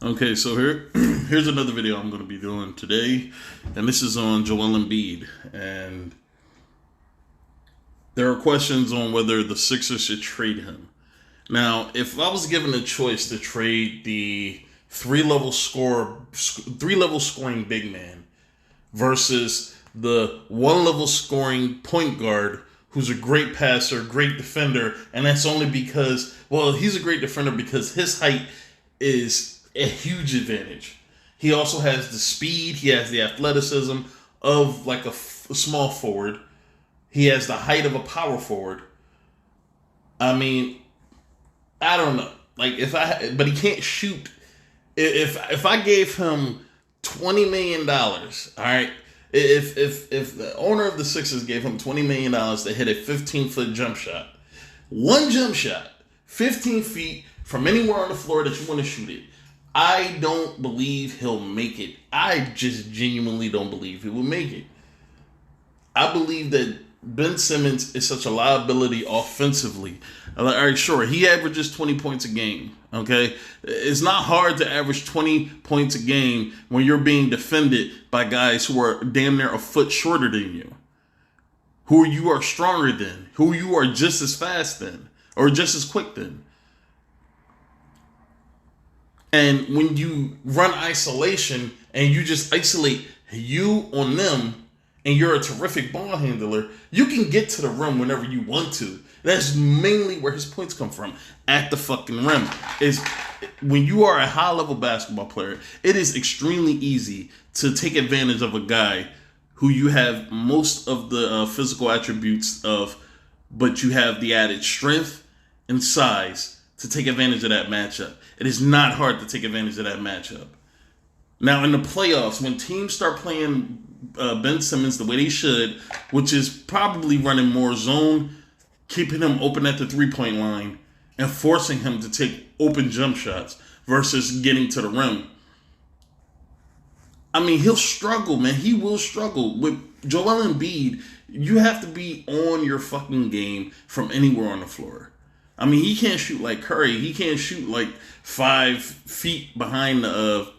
Okay, so here's another video I'm going to be doing today, and this is on Joel Embiid. And there are questions on whether the Sixers should trade him. Now, if I was given a choice to trade the three-level scoring big man versus the one-level scoring point guard who's a great passer, great defender, and that's only because, well, he's a great defender because his height is a huge advantage. He also has the speed, he has the athleticism of like a small forward. He has the height of a power forward. I mean, I don't know. But he can't shoot. If I gave him $20 million, all right, if the owner of the Sixers gave him $20 million to hit a 15-foot jump shot, one jump shot, 15 feet from anywhere on the floor that you want to shoot it, I don't believe he'll make it. I just genuinely don't believe he will make it. I believe that Ben Simmons is such a liability offensively. All right, sure, he averages 20 points a game, okay? It's not hard to average 20 points a game when you're being defended by guys who are damn near a foot shorter than you, who you are stronger than, who you are just as fast than, or just as quick than. And when you run isolation and you just isolate you on them and you're a terrific ball handler, you can get to the rim whenever you want to. That's mainly where his points come from, at the fucking rim. Is when you are a high-level basketball player, it is extremely easy to take advantage of a guy who you have most of the physical attributes of, but you have the added strength and size to take advantage of that matchup. It is not hard to take advantage of that matchup. Now, in the playoffs, when teams start playing Ben Simmons the way they should, which is probably running more zone, keeping him open at the three-point line, and forcing him to take open jump shots versus getting to the rim. I mean, he'll struggle, man. He will struggle. With Joel Embiid, you have to be on your fucking game from anywhere on the floor. I mean, he can't shoot like Curry. He can't shoot like 5 feet behind the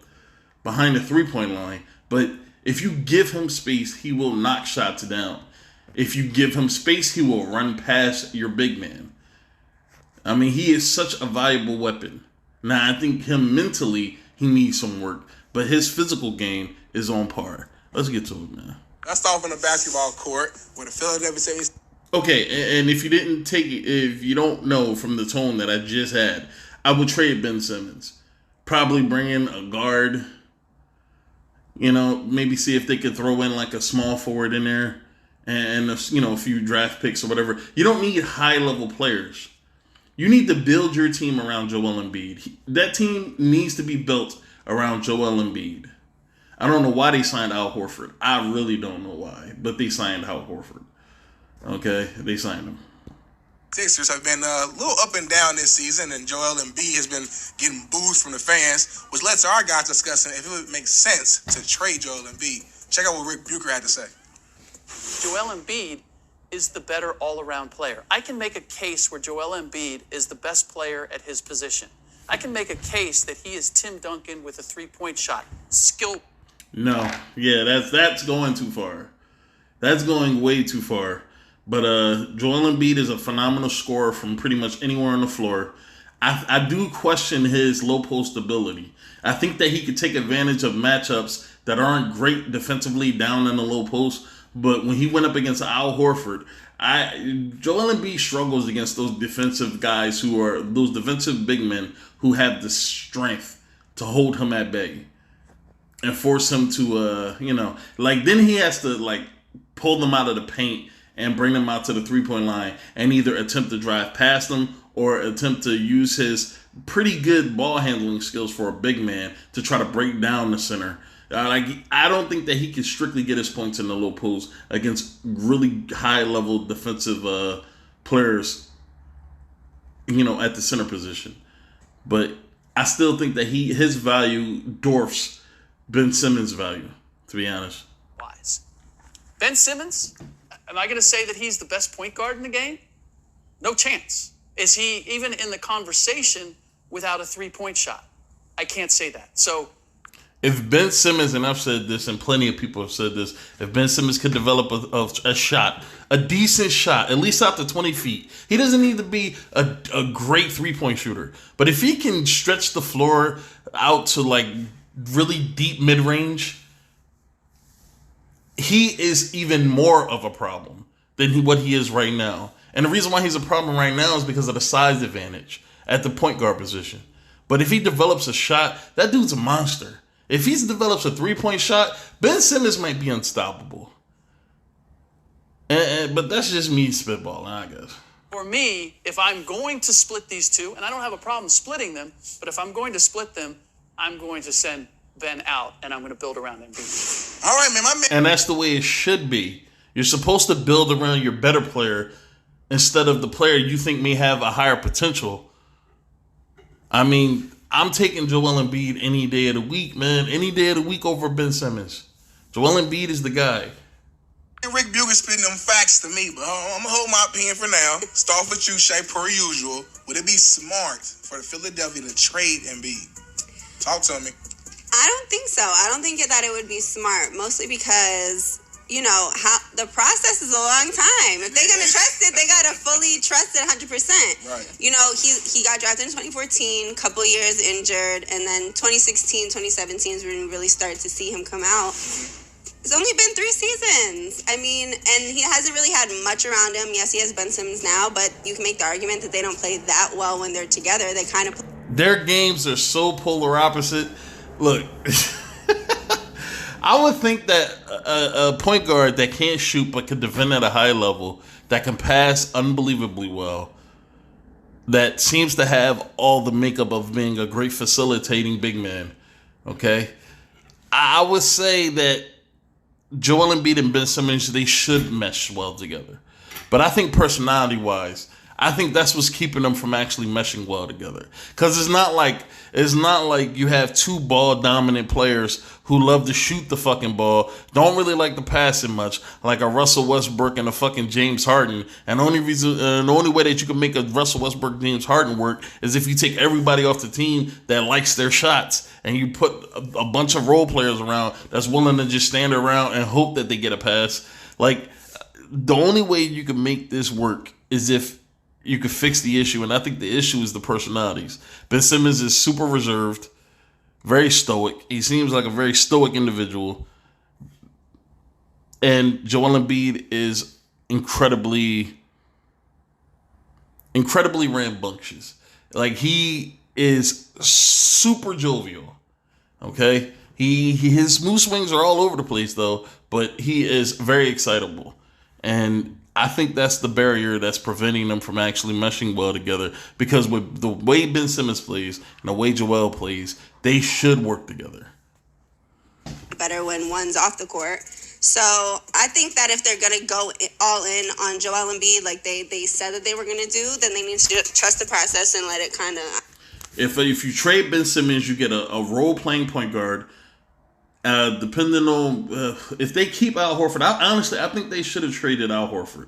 three-point line. But if you give him space, he will knock shots down. If you give him space, he will run past your big man. I mean, he is such a valuable weapon. Now, I think him mentally, he needs some work. But his physical game is on par. Let's get to it, man. Let's start off on the basketball court with the Philadelphia 76ers. Okay, and if you don't know from the tone that I just had, I would trade Ben Simmons. Probably bring in a guard. You know, maybe see if they could throw in like a small forward in there and a few draft picks or whatever. You don't need high-level players. You need to build your team around Joel Embiid. That team needs to be built around Joel Embiid. I don't know why they signed Al Horford. I really don't know why, but they signed Al Horford. Okay, they signed him. Sixers have been a little up and down this season, and Joel Embiid has been getting boos from the fans, which led to our guys discussing if it would make sense to trade Joel Embiid. Check out what Rick Bucher had to say. Joel Embiid is the better all-around player. I can make a case where Joel Embiid is the best player at his position. I can make a case that he is Tim Duncan with a three-point shot. Skill. No, yeah, that's going too far. That's going way too far. But Joel Embiid is a phenomenal scorer from pretty much anywhere on the floor. I do question his low post ability. I think that he could take advantage of matchups that aren't great defensively down in the low post. But when he went up against Al Horford, Joel Embiid struggles against those defensive guys those defensive big men who have the strength to hold him at bay and force him to, then he has to pull them out of the paint and bring them out to the three-point line and either attempt to drive past them or attempt to use his pretty good ball handling skills for a big man to try to break down the center. I don't think that he can strictly get his points in the low post against really high-level defensive players, at the center position. But I still think that his value dwarfs Ben Simmons' value, to be honest. Wise. Ben Simmons? Am I going to say that he's the best point guard in the game? No chance. Is he even in the conversation without a three-point shot? I can't say that. So if Ben Simmons, and I've said this, and plenty of people have said this, if Ben Simmons could develop a shot, a decent shot, at least out to 20 feet, he doesn't need to be a great three-point shooter. But if he can stretch the floor out to like really deep mid-range, he is even more of a problem than what he is right now. And the reason why he's a problem right now is because of the size advantage at the point guard position. But if he develops a shot, that dude's a monster. If he develops a three-point shot, Ben Simmons might be unstoppable. But that's just me spitballing, I guess. for me, if I'm going to split these two, and I don't have a problem splitting them, but if I'm going to split them, I'm going to send Ben out, and I'm going to build around Embiid. All right, man. My man. And that's the way it should be. You're supposed to build around your better player instead of the player you think may have a higher potential. I mean, I'm taking Joel Embiid any day of the week, man. Any day of the week over Ben Simmons. Joel Embiid is the guy. Rick Buger spitting them facts to me, but I'm going to hold my opinion for now. Start with you, Shay, per usual. Would it be smart for the Philadelphia to trade Embiid? Talk to me. I don't think so. I don't think that it would be smart, mostly because, you know, how the process is a long time. If they're going to trust it, they got to fully trust it 100%. Right. You know, he got drafted in 2014, couple years injured, and then 2016, 2017 is when we really started to see him come out. It's only been 3 seasons. I mean, and he hasn't really had much around him. Yes, he has Ben Simmons now, but you can make the argument that they don't play that well when they're together. They kind of... Their games are so polar opposite. Look, I would think that a point guard that can't shoot but can defend at a high level, that can pass unbelievably well, that seems to have all the makeup of being a great facilitating big man, okay? I would say that Joel Embiid and Ben Simmons, they should mesh well together. But I think personality-wise, I think that's what's keeping them from actually meshing well together. Because it's not like you have two ball-dominant players who love to shoot the fucking ball, don't really like to pass it much, like a Russell Westbrook and a fucking James Harden. And the only way that you can make a Russell Westbrook James Harden work is if you take everybody off the team that likes their shots and you put a bunch of role players around that's willing to just stand around and hope that they get a pass. Like, the only way you can make this work is if you could fix the issue, and I think the issue is the personalities. Ben Simmons is super reserved, very stoic. He seems like a very stoic individual. And Joel Embiid is incredibly rambunctious. Like, he is super jovial, okay? His mood swings are all over the place, though, but he is very excitable. And I think that's the barrier that's preventing them from actually meshing well together. Because with the way Ben Simmons plays and the way Joel plays, they should work together. Better when one's off the court. So I think that if they're going to go all in on Joel Embiid like they said that they were going to do, then they need to trust the process and let it kind of... If you trade Ben Simmons, you get a role-playing point guard. Depending on if they keep Al Horford, I think they should have traded Al Horford.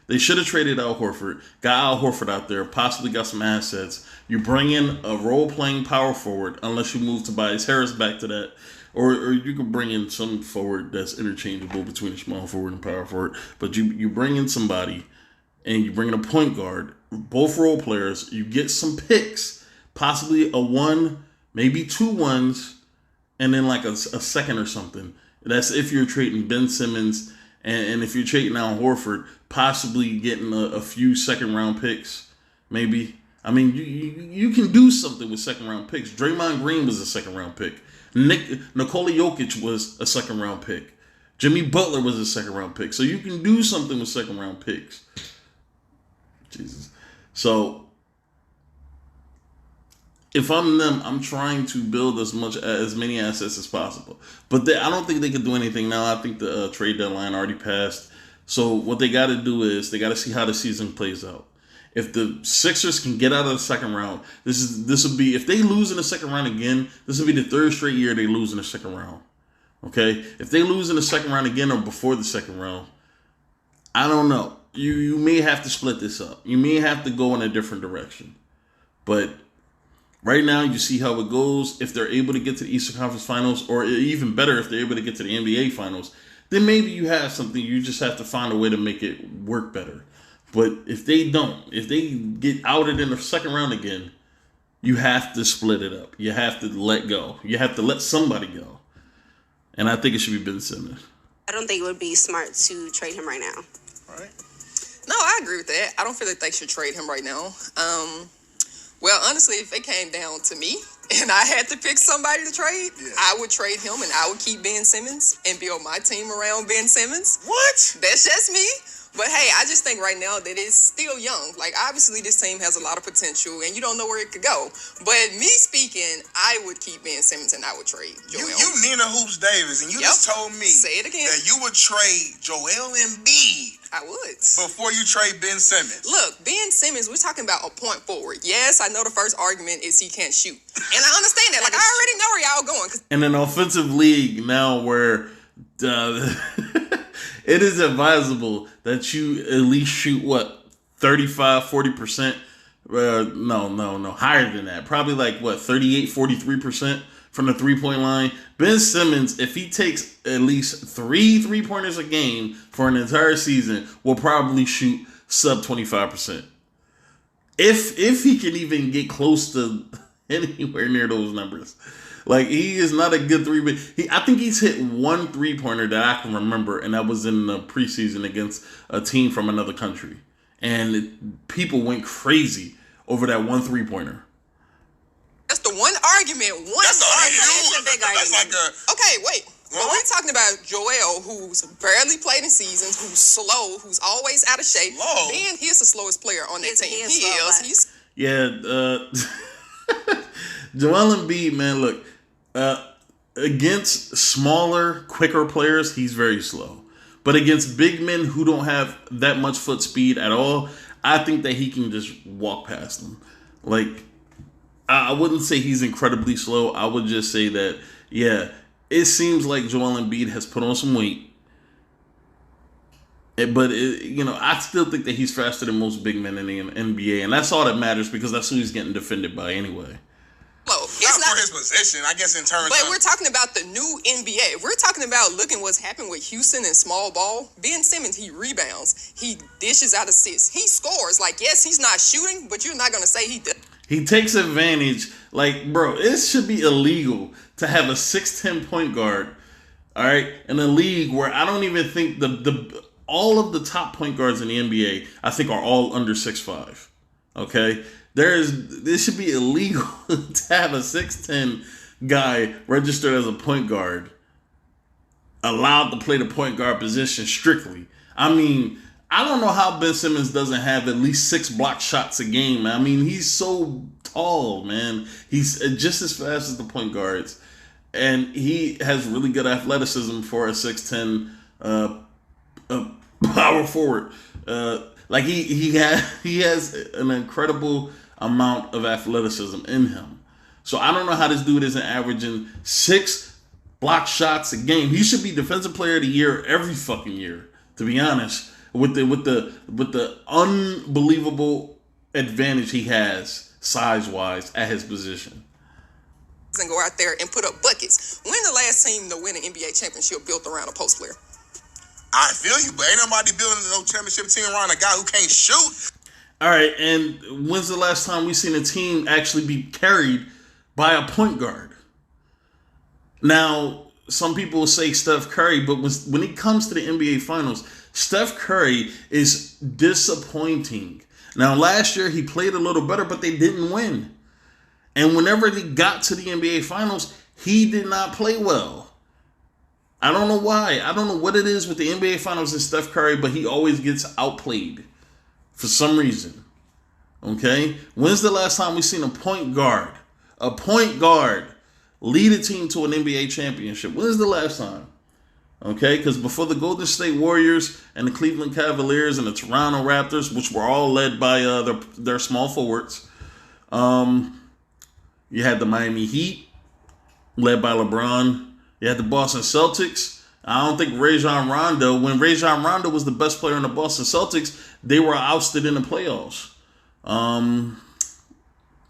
They should have traded Al Horford, got Al Horford out there, possibly got some assets. You bring in a role-playing power forward, unless you move Tobias Harris back to that, or you can bring in some forward that's interchangeable between a small forward and power forward. But you bring in somebody, and you bring in a point guard, both role players. You get some picks, possibly a 1, maybe 2 1s. And then like a second or something. That's if you're trading Ben Simmons, and if you're trading Al Horford, possibly getting a few second-round picks, maybe. I mean, you can do something with second-round picks. Draymond Green was a second-round pick. Nikola Jokic was a second-round pick. Jimmy Butler was a second-round pick. So you can do something with second-round picks. Jesus. So if I'm them, I'm trying to build as many assets as possible. But I don't think they can do anything now. I think the trade deadline already passed. So what they got to do is they got to see how the season plays out. If the Sixers can get out of the second round, this will be, if they lose in the second round again, this will be the 3rd straight year they lose in the second round. Okay? If they lose in the second round again or before the second round, I don't know. You may have to split this up. You may have to go in a different direction. But Right now, you see how it goes. If they're able to get to the Eastern Conference Finals, or even better, if they're able to get to the NBA Finals, then maybe you have something. You just have to find a way to make it work better. But if they don't, if they get outed in the second round again, you have to split it up. You have to let go. You have to let somebody go. And I think it should be Ben Simmons. I don't think it would be smart to trade him right now. All right. No, I agree with that. I don't feel like they should trade him right now. Well, honestly, if it came down to me and I had to pick somebody to trade, I would trade him and I would keep Ben Simmons and build my team around Ben Simmons. What? That's just me. But hey, I just think right now that it's still young. Like, obviously, this team has a lot of potential, and you don't know where it could go. But me speaking, I would keep Ben Simmons and I would trade Joel. You Nina Hoops Davis, and you just told me Say it again. that you would trade Joel Embiid I would. before you trade Ben Simmons. Look, Ben Simmons, we're talking about a point forward. Yes, I know the first argument is he can't shoot. And I understand that. Like, I already know where y'all going. In an offensive league now where it is advisable that you at least shoot, 35, 40%? No, higher than that. Probably like, 38, 43% from the three-point line. Ben Simmons, if he takes at least 3 3-pointers a game for an entire season, will probably shoot sub 25%. If he can even get close to anywhere near those numbers. Like, he is not a good I think he's hit 1 3-pointer that I can remember, and that was in the preseason against a team from another country. And people went crazy over that 1 3-pointer. That's the one argument. That's a big That's like argument. Okay, wait. But we're talking about Joel, who's barely played in seasons, who's slow, who's always out of shape. Slow? Ben, he's the slowest player on that team. He is slow, He's Joel Embiid, man, look, against smaller, quicker players, he's very slow. But against big men who don't have that much foot speed at all, I think that he can just walk past them. Like, I wouldn't say he's incredibly slow. I would just say that, it seems like Joel Embiid has put on some weight. But, I still think that he's faster than most big men in the NBA. And that's all that matters because that's who he's getting defended by anyway. slow. Not for his position, I guess, in terms But of... we're talking about the new NBA. If we're talking about looking what's happened with Houston and small ball, Ben Simmons, he rebounds. He dishes out assists. He scores. Like, yes, he's not shooting, but you're not going to say he does. He takes advantage. Like, bro, it should be illegal to have a 6'10" point guard, all right, in a league where I don't even think all of the top point guards in the NBA, I think, are all under 6'5". Okay? This should be illegal to have a 6'10" guy registered as a point guard allowed to play the point guard position strictly. I mean, I don't know how Ben Simmons doesn't have at least 6 block shots a game. I mean, he's so tall, man. He's just as fast as the point guards. And he has really good athleticism for a 6'10" power forward. Like he has an incredible amount of athleticism in him. So I don't know how this dude isn't averaging 6 block shots a game. He should be defensive player of the year every fucking year, to be honest. With the unbelievable advantage he has size-wise at his position. And go out there and put up buckets. When the last team to win an NBA championship built around a post player? I feel you, but ain't nobody building no championship team around a guy who can't shoot. All right, and when's the last time we seen a team actually be carried by a point guard? Now, some people say Steph Curry, but when it comes to the NBA Finals, Steph Curry is disappointing. Now, last year he played a little better, but they didn't win. And whenever they got to the NBA Finals, he did not play well. I don't know why. I don't know what it is with the NBA Finals and Steph Curry, but he always gets outplayed for some reason. Okay? When's the last time we seen a point guard lead a team to an NBA championship? When's the last time? Okay? Because before the Golden State Warriors and the Cleveland Cavaliers and the Toronto Raptors, which were all led by their small forwards, you had the Miami Heat, led by LeBron. You had the Boston Celtics. I don't think Rajon Rondo, when Rajon Rondo was the best player in the Boston Celtics, they were ousted in the playoffs.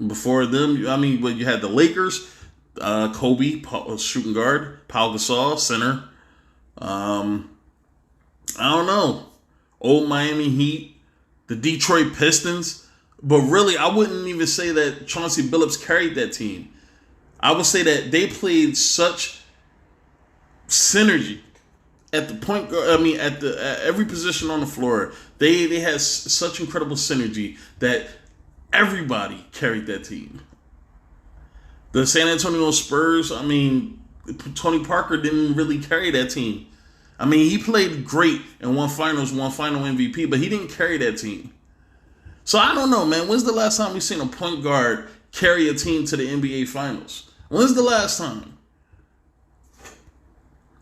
Before them, I mean, you had the Lakers, Kobe, shooting guard, Pau Gasol, center. I don't know. Old Miami Heat, the Detroit Pistons. But really, I wouldn't even say that Chauncey Billups carried that team. I would say that they played such synergy at the point guard. I mean, at every position on the floor, they had such incredible synergy that everybody carried that team. The San Antonio Spurs, I mean, Tony Parker didn't really carry that team. I mean, he played great and won finals, won final MVP, but he didn't carry that team. So I don't know, man. When's the last time we seen a point guard carry a team to the NBA Finals? When's the last time?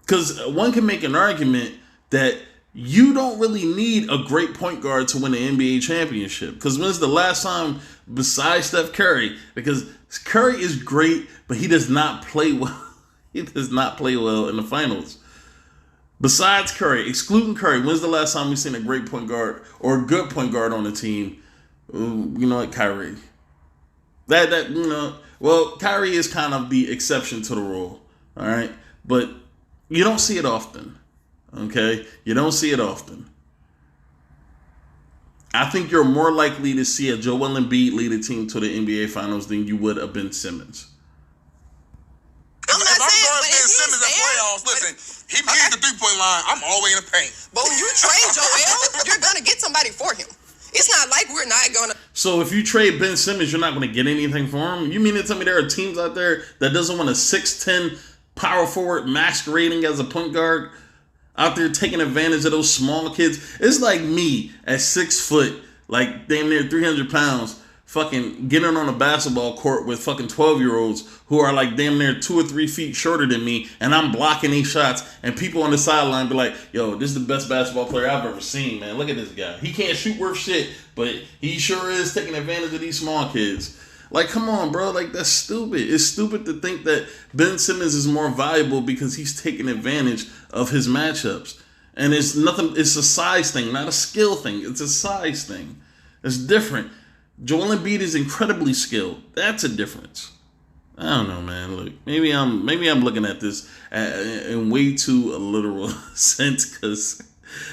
Because one can make an argument that you don't really need a great point guard to win the NBA championship. Because when's the last time besides Steph Curry? Because Curry is great, but he does not play well. He does not play well in the finals. Besides Curry, excluding Curry, when's the last time we've seen a great point guard or a good point guard on the team? You know what, Kyrie. Well, Kyrie is kind of the exception to the rule. All right, but you don't see it often. Okay, you don't see it often. I think you're more likely to see a Joel Embiid lead a team to the NBA Finals than you would a Ben Simmons. If I'm going Ben Simmons in playoffs, listen, he hit the 3-point line. I'm all the way in the paint. But when you trade Joel, you're gonna get somebody for him. It's not like we're not gonna. So if you trade Ben Simmons, you're not going to get anything for him? You mean to tell me there are teams out there that doesn't want a 6'10" power forward masquerading as a point guard out there taking advantage of those small kids? It's like me at 6 foot, like damn near 300 pounds, fucking getting on a basketball court with fucking 12-year-olds who are like damn near 2 or 3 feet shorter than me, and I'm blocking these shots, and people on the sideline be like, yo, this is the best basketball player I've ever seen, man. Look at this guy. He can't shoot worth shit, but he sure is taking advantage of these small kids. Like, come on, bro. Like, that's stupid. It's stupid to think that Ben Simmons is more valuable because he's taking advantage of his matchups. And it's nothing. It's a size thing, not a skill thing. It's a size thing. It's different. Joel Embiid is incredibly skilled. That's a difference. I don't know, man. Look, maybe I'm looking at this in way too a literal sense, because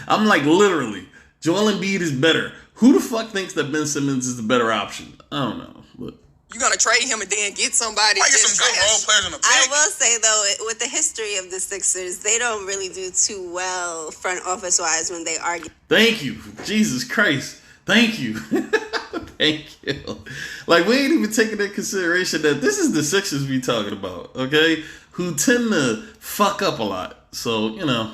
I'm like, literally, Joel Embiid is better. Who the fuck thinks that Ben Simmons is the better option? I don't know. Look. You're gonna trade him and then get somebody. Might get some good role players in the I pick. will say, though, with the history of the Sixers, they don't really do too well front office-wise when they argue. Thank you. Jesus Christ. Thank you. Thank you. Like, we ain't even taking into consideration that this is the Sixers we talking about, okay? Who tend to fuck up a lot. So, you know.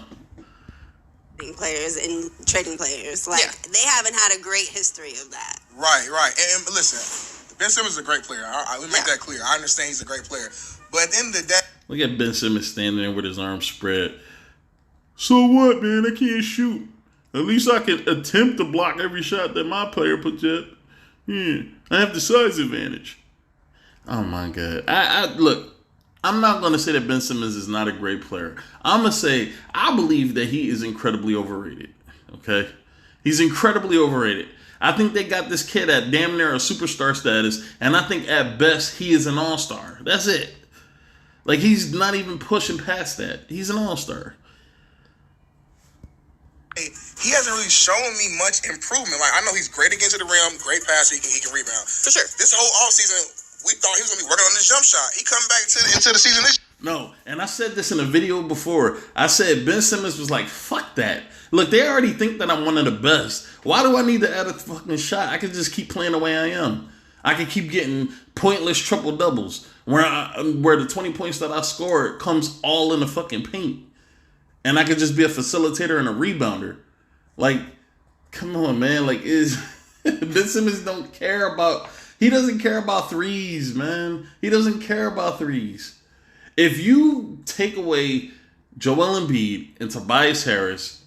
Players and trading players. Like, They haven't had a great history of that. Right. And listen, Ben Simmons is a great player. I make that clear. I understand he's a great player. But at the end of the day, look at Ben Simmons standing there with his arms spread. So what, man? I can't shoot. At least I can attempt to block every shot that my player puts up. Yeah, I have the size advantage. Oh my God. Look, I'm not going to say that Ben Simmons is not a great player. I'm going to say I believe that he is incredibly overrated. Okay? He's incredibly overrated. I think they got this kid at damn near a superstar status, and I think at best he is an all-star. That's it. Like, he's not even pushing past that. He's an all-star. he hasn't really shown me much improvement. Like, I know he's great against the rim, great passer, he can rebound. For sure. This whole offseason, we thought he was going to be working on this jump shot. He come back into the season this year. No, and I said this in a video before. I said Ben Simmons was like, fuck that. Look, they already think that I'm one of the best. Why do I need to add a fucking shot? I can just keep playing the way I am. I can keep getting pointless triple doubles where the 20 points that I scored comes all in the fucking paint. And I could just be a facilitator and a rebounder. Like, come on, man. Like, Ben Simmons he doesn't care about threes, man. He doesn't care about threes. If you take away Joel Embiid and Tobias Harris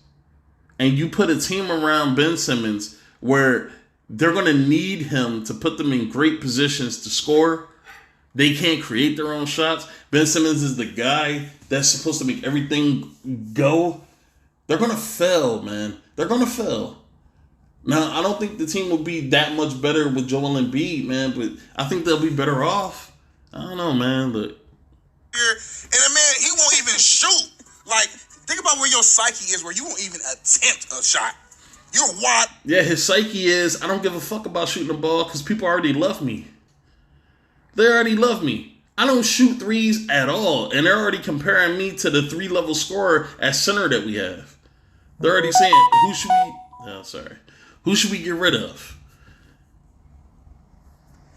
and you put a team around Ben Simmons where they're going to need him to put them in great positions to score, they can't create their own shots. Ben Simmons is the guy that's supposed to make everything go. They're going to fail, man. They're going to fail. Now, I don't think the team will be that much better with Joel Embiid, man, but I think they'll be better off. I don't know, man. Look. And a man, he won't even shoot. Like, think about where your psyche is, where you won't even attempt a shot. You're what? Yeah, his psyche is, I don't give a fuck about shooting the ball because people already love me. They already love me. I don't shoot threes at all, and they're already comparing me to the 3-level scorer at center that we have. They're already saying, who should we get rid of?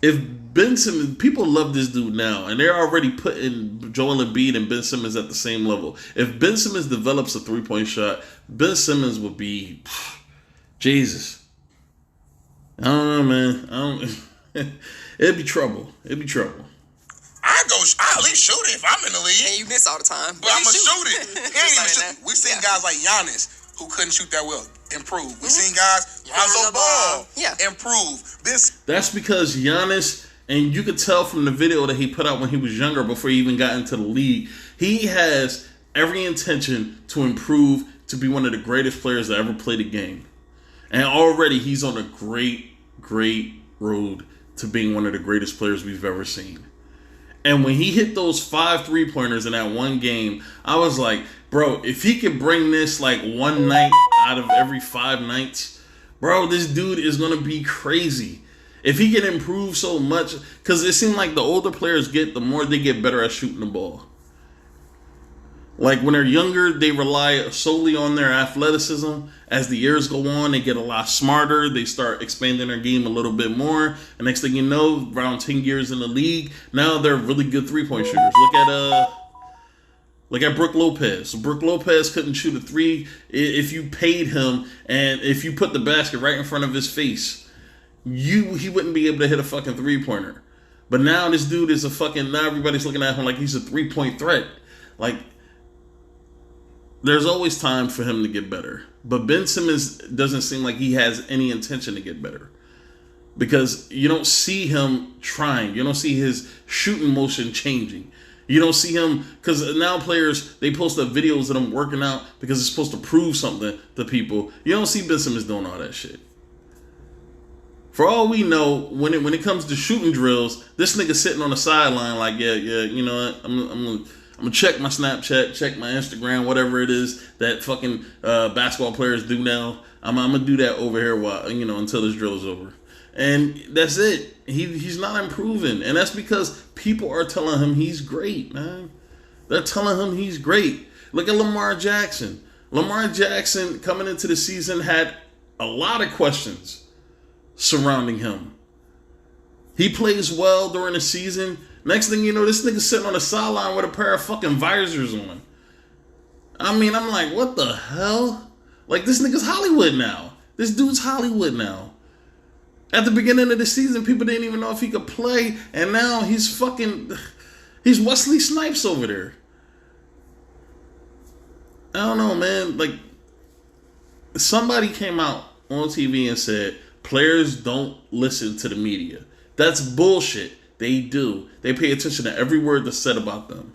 If Ben Simmons, people love this dude now, and they're already putting Joel Embiid and Ben Simmons at the same level. If Ben Simmons develops a 3-point shot, Ben Simmons would be, Jesus. I don't know, man. It'd be trouble. I at least shoot it if I'm in the league. And you miss all the time. But I'm going to shoot it. He ain't even shoot. We've seen Yeah. guys like Giannis who couldn't shoot that well improve. We've seen guys, Lonzo Ball, improve. That's because Giannis, and you could tell from the video that he put out when he was younger before he even got into the league, he has every intention to improve to be one of the greatest players that ever played the game. And already he's on a great road to being one of the greatest players we've ever seen. And when he hit those 5 3-pointers in that one game, I was like, bro, if he could bring this like one night out of every 5 nights, bro, this dude is going to be crazy. If he can improve so much, because it seems like the older players get, the more they get better at shooting the ball. Like when they're younger, they rely solely on their athleticism. As the years go on, they get a lot smarter. They start expanding their game a little bit more. And next thing you know, around 10 years in the league, now they're really good 3-point shooters. Look at Brook Lopez. Brook Lopez couldn't shoot a 3 if you paid him, and if you put the basket right in front of his face, he wouldn't be able to hit a fucking 3-pointer. But now this dude is now everybody's looking at him like he's a 3-point threat. Like, there's always time for him to get better. But Ben Simmons doesn't seem like he has any intention to get better. Because you don't see him trying. You don't see his shooting motion changing. You don't see him, because now players, they post up videos of them working out because it's supposed to prove something to people. You don't see Ben Simmons doing all that shit. For all we know, when it comes to shooting drills, this nigga sitting on the sideline like, yeah, you know what, I'm gonna check my Snapchat, check my Instagram, whatever it is that fucking basketball players do now. I'm gonna do that over here while until this drill is over, and that's it. He's not improving, and that's because people are telling him he's great, man. They're telling him he's great. Look at Lamar Jackson. Lamar Jackson coming into the season had a lot of questions surrounding him. He plays well during the season. Next thing you know, this nigga sitting on the sideline with a pair of fucking visors on. I mean, I'm like, what the hell? Like, this nigga's Hollywood now. This dude's Hollywood now. At the beginning of the season, people didn't even know if he could play, and now he's Wesley Snipes over there. I don't know, man. Like, somebody came out on TV and said, players don't listen to the media. That's bullshit. They do. They pay attention to every word that's said about them.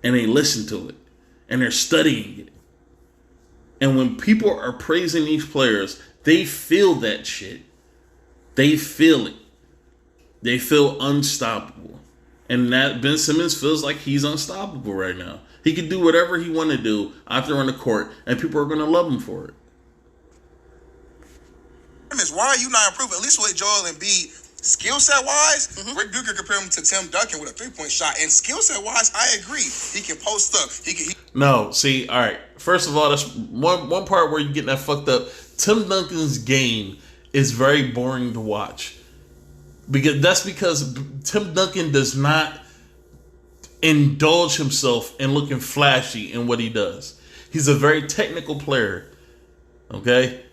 And they listen to it. And they're studying it. And when people are praising these players, they feel that shit. They feel it. They feel unstoppable. And that Ben Simmons feels like he's unstoppable right now. He can do whatever he want to do out there on the court, and people are going to love him for it. Why are you not improving? At least with Joel Embiid, skill set wise, Rick Bucher compared him to Tim Duncan with a 3-point shot. And skill set wise, I agree. He can post up. No, see, all right. First of all, that's one part where you're getting that fucked up. Tim Duncan's game is very boring to watch. Because Tim Duncan does not indulge himself in looking flashy in what he does. He's a very technical player. Okay?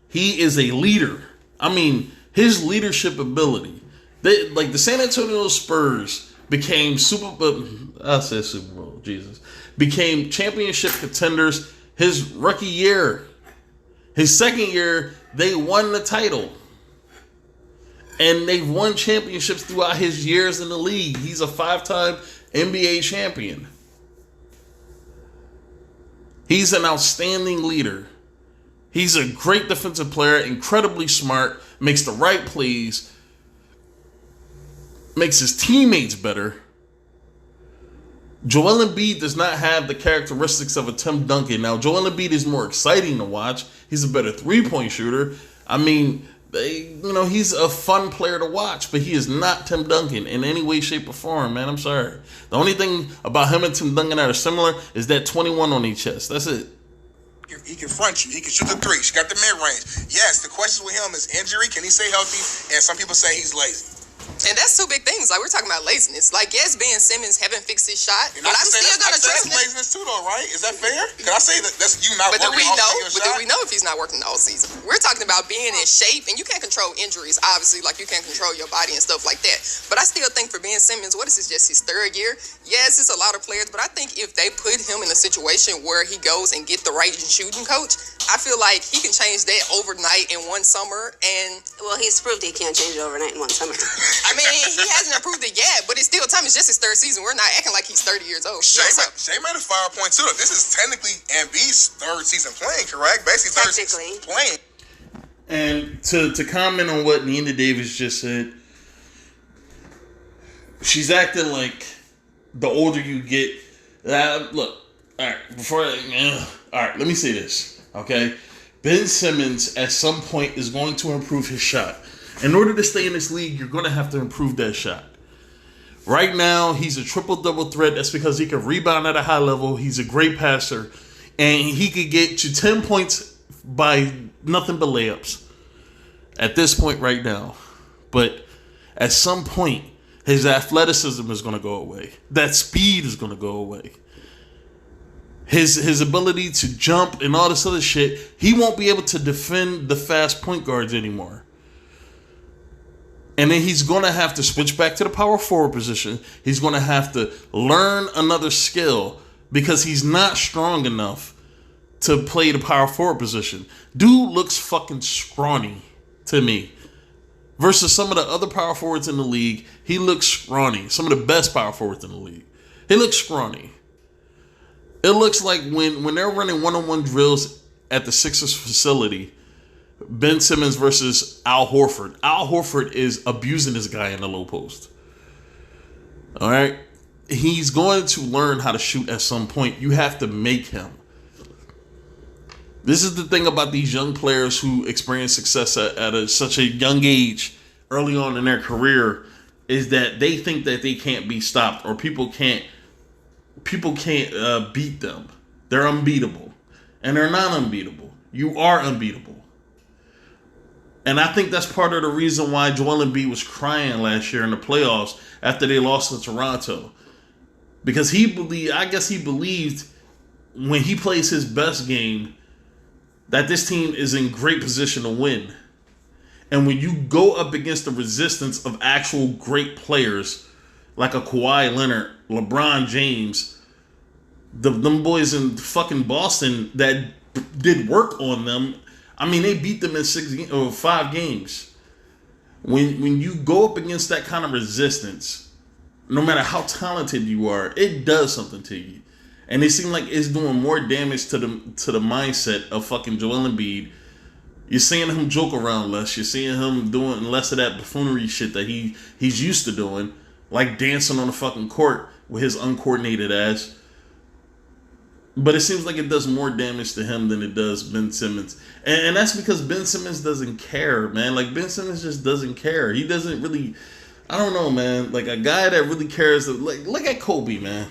He is a leader. I mean, his leadership ability. The San Antonio Spurs became Super Bowl, Jesus. Became championship contenders his rookie year. His second year, they won the title. And they've won championships throughout his years in the league. He's a 5-time NBA champion. He's an outstanding leader. He's a great defensive player, incredibly smart, makes the right plays, makes his teammates better. Joel Embiid does not have the characteristics of a Tim Duncan. Now, Joel Embiid is more exciting to watch. He's a better three-point shooter. I mean, he's a fun player to watch, but he is not Tim Duncan in any way, shape, or form, man. I'm sorry. The only thing about him and Tim Duncan that are similar is that 21 on each chest. That's it. He can front you. He can shoot the three. She got the mid-range. Yes, the question with him is injury. Can he stay healthy? And some people say he's lazy. And that's two big things. Like, we're talking about laziness. Like, yes, Ben Simmons haven't fixed his shot, And but I'm still going to trust him. That's laziness too, though, right? Is that fair? Can I say that's you not But do working we know? your But shot? do we know if he's not working all season? We're talking about being in shape, and you can't control injuries, obviously. Like, you can't control your body and stuff like that. But I still think for Ben Simmons, what is this, just his third year? Yes, it's a lot of players, but I think if they put him in a situation where he goes and get the right shooting coach, I feel like he can change that overnight in one summer. And Well, he's proved he can't change it overnight in one summer. I mean, he hasn't improved it yet, but it's still time. It's just his third season. We're not acting like he's 30 years old. Shay made a fire point too. This is technically Embiid's third season playing, correct? Basically, third season playing. And to comment on what Nina Davis just said, she's acting like the older you get. Look, all right, let me say this, okay? Ben Simmons at some point is going to improve his shot. In order to stay in this league, you're going to have to improve that shot. Right now, he's a triple-double threat. That's because he can rebound at a high level. He's a great passer. And he could get to 10 points by nothing but layups at this point right now. But at some point, his athleticism is going to go away. That speed is going to go away. His ability to jump and all this other shit, he won't be able to defend the fast point guards anymore. And then he's going to have to switch back to the power forward position. He's going to have to learn another skill because he's not strong enough to play the power forward position. Dude looks fucking scrawny to me. Versus some of the other power forwards in the league, he looks scrawny. Some of the best power forwards in the league. He looks scrawny. It looks like when they're running one-on-one drills at the Sixers facility, Ben Simmons versus Al Horford. Al Horford is abusing this guy in the low post. All right? He's going to learn how to shoot at some point. You have to make him. This is the thing about these young players who experience success at such a young age, early on in their career, is that they think that they can't be stopped or people can't beat them. They're unbeatable. And they're not unbeatable. You are unbeatable. And I think that's part of the reason why Joel Embiid was crying last year in the playoffs after they lost to Toronto. Because I guess he believed when he plays his best game that this team is in great position to win. And when you go up against the resistance of actual great players like a Kawhi Leonard, LeBron James, them boys in fucking Boston that did work on them, I mean, they beat them in 5 games. When you go up against that kind of resistance, no matter how talented you are, it does something to you. And it seems like it's doing more damage to the mindset of fucking Joel Embiid. You're seeing him joke around less. You're seeing him doing less of that buffoonery shit that he's used to doing, like dancing on the fucking court with his uncoordinated ass. But it seems like it does more damage to him than it does Ben Simmons. And that's because Ben Simmons doesn't care, man. Like, Ben Simmons just doesn't care. He doesn't really, I don't know, man. Like, a guy that really cares, like, look at Kobe, man.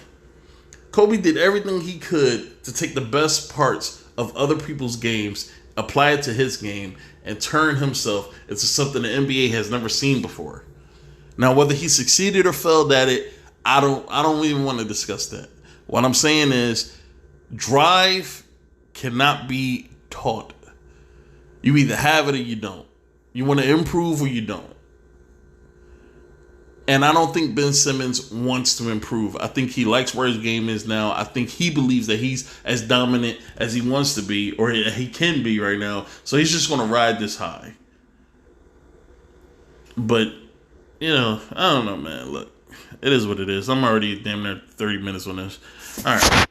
Kobe did everything he could to take the best parts of other people's games, apply it to his game, and turn himself into something the NBA has never seen before. Now, whether he succeeded or failed at it, I don't even want to discuss that. What I'm saying is, drive cannot be taught. You either have it or you don't. You want to improve or you don't. And I don't think Ben Simmons wants to improve. I think he likes where his game is now. I think he believes that he's as dominant as he wants to be, or he can be right now. So he's just going to ride this high. But, I don't know, man. Look, it is what it is. I'm already damn near 30 minutes on this. All right.